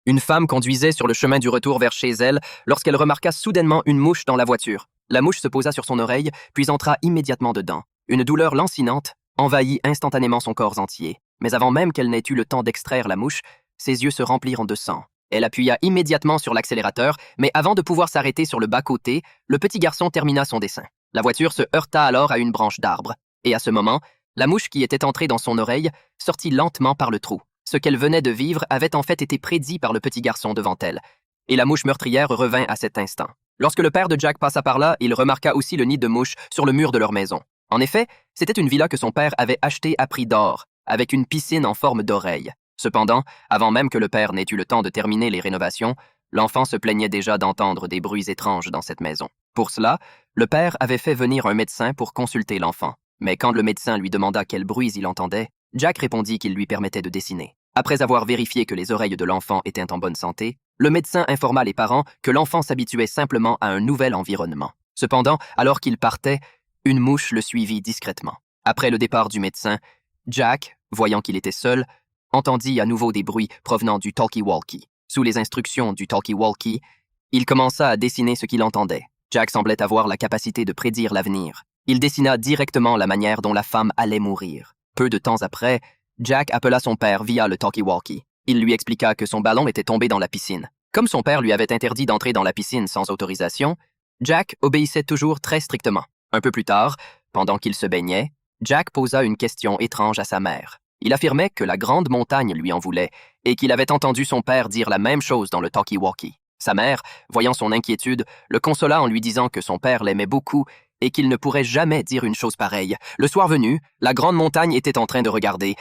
Une femme conduisait sur le chemin du retour vers chez elle lorsqu'elle remarqua soudainement une mouche dans la voiture. La mouche se posa sur son oreille, puis entra immédiatement dedans. Une douleur lancinante envahit instantanément son corps entier. Mais avant même qu'elle n'ait eu le temps d'extraire la mouche, ses yeux se remplirent de sang. Elle appuya immédiatement sur l'accélérateur, mais avant de pouvoir s'arrêter sur le bas-côté, le petit garçon termina son dessin. La voiture se heurta alors à une branche d'arbre. Et à ce moment, la mouche qui était entrée dans son oreille sortit lentement par le trou. Ce qu'elle venait de vivre avait en fait été prédit par le petit garçon devant elle. Et la mouche meurtrière revint à cet instant. Lorsque le père de Jack passa par là, il remarqua aussi le nid de mouche sur le mur de leur maison. En effet, c'était une villa que son père avait achetée à prix d'or, avec une piscine en forme d'oreille. Cependant, avant même que le père n'ait eu le temps de terminer les rénovations, l'enfant se plaignait déjà d'entendre des bruits étranges dans cette maison. Pour cela, le père avait fait venir un médecin pour consulter l'enfant. Mais quand le médecin lui demanda quels bruits il entendait, Jack répondit qu'il lui permettait de dessiner. Après avoir vérifié que les oreilles de l'enfant étaient en bonne santé, le médecin informa les parents que l'enfant s'habituait simplement à un nouvel environnement. Cependant, alors qu'il partait, une mouche le suivit discrètement. Après le départ du médecin, Jack, voyant qu'il était seul, entendit à nouveau des bruits provenant du talkie-walkie. Sous les instructions du talkie-walkie, il commença à dessiner ce qu'il entendait. Jack semblait avoir la capacité de prédire l'avenir. Il dessina directement la manière dont la femme allait mourir. Peu de temps après, Jack appela son père via le talkie-walkie. Il lui expliqua que son ballon était tombé dans la piscine. Comme son père lui avait interdit d'entrer dans la piscine sans autorisation, Jack obéissait toujours très strictement. Un peu plus tard, pendant qu'il se baignait, Jack posa une question étrange à sa mère. Il affirmait que la grande montagne lui en voulait et qu'il avait entendu son père dire la même chose dans le talkie-walkie. Sa mère, voyant son inquiétude, le consola en lui disant que son père l'aimait beaucoup et qu'il ne pourrait jamais dire une chose pareille. Le soir venu, la grande montagne était en train de regarder